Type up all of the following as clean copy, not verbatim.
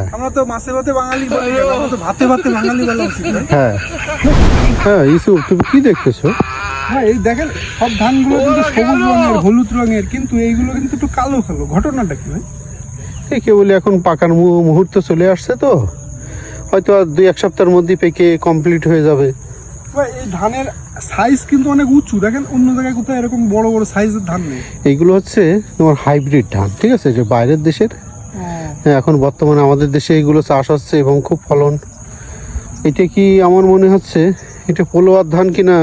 হ্যাঁ আমরা তো মাছে ভাতে বাঙালি বলি কেন? আমরা তো ভাতে ভাতে বাঙালি বলা উচিত না? হ্যাঁ হ্যাঁ ইউসুফ তুমি কি দেখতেছো? হ্যাঁ, এই দেখেন সব ধানগুলো কিন্তু সবুজ রঙের, হলুদ রঙের, কিন্তু এইগুলো কিন্তু একটু কালো কালো। ঘটনাটা কি ভাই? এই কেবলই এখন পাকার মুহূর্ত চলে আসছে, তো হয়তো আর 2-1 সপ্তাহের মধ্যে পেকে কমপ্লিট হয়ে যাবে। ভাই এই ধানের সাইজ কিন্তু অনেক উঁচু, দেখেন অন্য জায়গায় কোথাও এরকম বড় বড় সাইজের ধান নেই। এইগুলো হচ্ছে তোমার হাইব্রিড ধান, ঠিক আছে, যে বাইরের দেশের। হ্যাঁ, এখন বর্তমানে আমাদের দেশে এইগুলো চাষ হচ্ছে এবং খুব ফলন। এটা কি আমার মনে হচ্ছে এটা পোলোয়ার ধান কিনা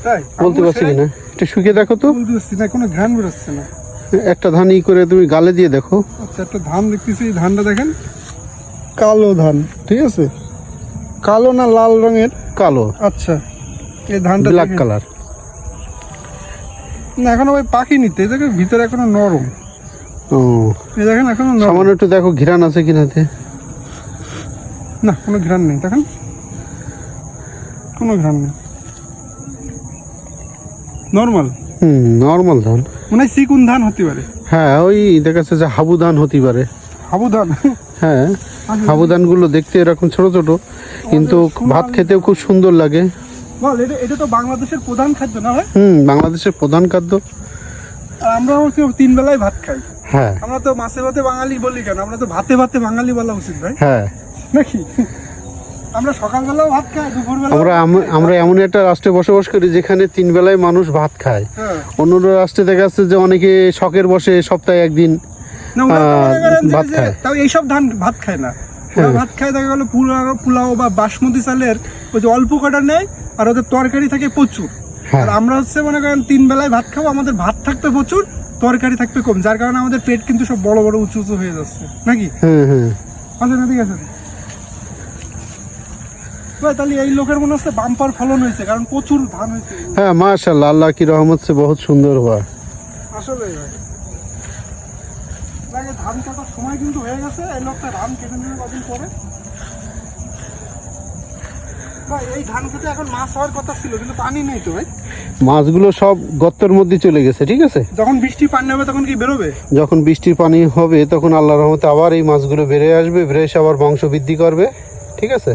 তাই বলতে পারছি কিনা, এটা শুকে দেখো তো। বলতে পারছি না, কোনো ঘ্রাণ বেরোচ্ছে না। একটা ধান ই করে তুমি গালে দিয়ে দেখো। আচ্ছা, একটা ধান দেখতেছি, এই ধানটা দেখেন, কালো ধান, ঠিক আছে, কালো না লাল রঙের? কালো। আচ্ছা, এই ধানটা ব্ল্যাক দেখেন। কালার। না, এখনো ভাই পাকি নিতে, এই দেখেন ভিতরে এখনো নরম। ও এই দেখেন এখনো নরম। সামান্য একটু দেখো ঘিরান আছে কিনাতে। না, কোনো ঘ্রাণ নেই, দেখেন কোনো ঘ্রাণ নেই, নর্মাল। নর্মাল ধান, মনে হয় চিকুন ধান হতে পারে। হ্যাঁ ওই দেখা যাচ্ছে যে হাবু ধান হতে পারে। হাবু ধান। হ্যাঁ, হাবু ধানগুলো দেখতে এরকম ছোট ছোট, কিন্তু ভাত খেতেও খুব সুন্দর লাগে। বল, এটা তো বাংলাদেশের প্রধান খাদ্য না ভাই? বাংলাদেশের প্রধান খাদ্য। আর আমরা হচ্ছে 3 বেলায় ভাত খাই। হ্যাঁ আমরা তো মাছে ভাতে বাঙালি বলি কেন? আমরা তো ভাতে ভাতে বাঙালি বলা উচিত ভাই, হ্যাঁ। নাকি? আমরা সকালবেলাও ভাত খাই, দুপুরবেলা আমরা এমন একটা রাষ্ট্রে বসবাস করি যেখানে 3 বেলায় মানুষ ভাত খায়। হ্যাঁ। অন্য রাষ্ট্রে দেখা যাচ্ছে যে অনেকে শখের বসে সপ্তাহে একদিন না, ওরা তো মনে করেন ভাত যে খায়। তাও এইসব ধান ভাত খায় না। ওরা ভাত খায় দেখা গেল পোলাও বা বাসমতি চালের ওই যে অল্প কটা নেয়, আর ওদের তরকারি থাকে প্রচুর। আর আমরা হচ্ছে মনে করেন 3 বেলায় ভাত খাবো, আমাদের ভাত থাকবে প্রচুর, তরকারি থাকবে কম, যার কারণে আমাদের পেট কিন্তু সব বড় বড় উঁচু উঁচু হয়ে যাচ্ছে, নাকি? হ্যাঁ। আচ্ছা, না ঠিক আছে ভাই, তাহলে এই লোকের মনে হচ্ছে বাম্পার ফলন হয়েছে, কারণ প্রচুর ধান হয়েছে। হ্যাঁ মাশাআল্লাহ, আল্লাহ কি রহমত সে বহুত সুন্দর हुआ। আসলে ভাই ধান কাটার সময় কিন্তু হয়ে গেছে, এই লোকটা ধান কেটে নেবে কদিন পরে। ভাই এই ধান খেতে এখন মাছ হওয়ার কথা ছিল, কিন্তু পানি নেই তো ভাই। মাছগুলো সব গর্তের মধ্যে চলে গেছে, ঠিক আছে। যখন বৃষ্টি পানি হবে তখন কি বেরোবে? যখন বৃষ্টির পানি হবে তখন আল্লাহর রহমতে আবার এই মাছগুলো বেড়ে আসবে, বেড়ে এসে আবার বংশ বৃদ্ধি করবে, ঠিক আছে।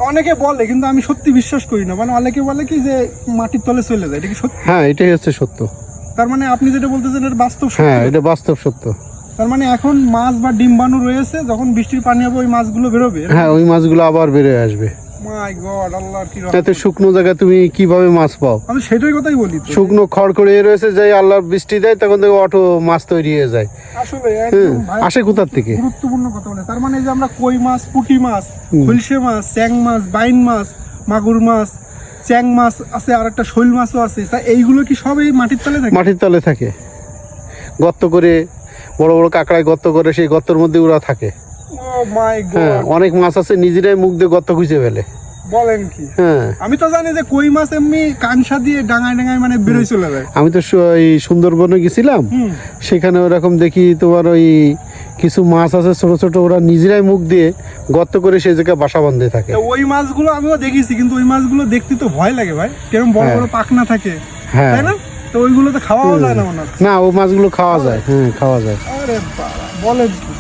অনেকে বলে, কিন্তু আমি সত্যি বিশ্বাস করি না। মানে অনেকে বলে কি যে মাটির তলে চলে যায়, এটা কি সত্যি? হ্যাঁ, এটাই হচ্ছে সত্য। তার মানে আপনি যেটা বলতেছেন এটা বাস্তব সত্য? হ্যাঁ, এটা বাস্তব সত্য। তার মানে এখন মাছ বা ডিম্বাণু রয়েছে, যখন বৃষ্টির পানি হবে ওই মাছগুলো বেরোবে? হ্যাঁ, ওই মাছগুলো আবার বেড়ে আসবে। মাই গড, আল্লাহর কি রহমত। এত শুকনো জায়গায় তুমি কিভাবে মাছ পাও? আমি সেটাই কথাই বলি তো। শুকনো খড়খড়ে রয়েছে, যাই আল্লাহর বৃষ্টি দেয় তখন থেকে অটো মাছ তৈরি হয়ে যায়। আসলে একদম ভাই, আসে কোথার থেকে? গুরুত্বপূর্ণ কথা বলে। তার মানে এই যে আমরা কই মাছ, পুঁটি মাছ, খলসে মাছ, চ্যাং মাছ, বাইন মাছ, মাগুর মাছ, চ্যাং মাছ আছে, আর একটা শৈল মাছও আছে, তা এইগুলো কি সব এই মাটির তলে থাকে? মাটির তলে থাকে, গর্ত করে, বড় বড় কাঁকড়ায় গর্ত করে, সেই গর্তের মধ্যে ওরা থাকে। ও মাই হ্যাঁ, গড, অনেক মাছ আছে নিজেরাই মুখ দিয়ে গর্ত খুঁজে ফেলে। বলেন কি? হ্যাঁ, আমি তো জানি যে কই মাছ এমনি কানসা দিয়ে ডাঙায় ডাঙায় মানে বেরোয় চলে যায়। আমি তো এই সুন্দরবনে গেছিলাম, সেখানে ওরকম দেখি তোমার ওই কিছু মাছ আছে ছোট ছোট, ওরা নিজেরাই মুখ দিয়ে গর্ত করে সেই জায়গায় বাসা বাঁধে থাকে। তো ওই মাছগুলো আমিও দেখেছি, কিন্তু ওই মাছগুলো দেখতে তো ভয় লাগে ভাই, কেরম বড় বড় পাখনা থাকে, হ্যাঁ তাই না? তো ওইগুলো তো খাওয়াও যায় না মনে হচ্ছে। না, ও মাছগুলো খাওয়া যায়, হ্যাঁ খাওয়া যায়। আরে বাবা, বলেন কি?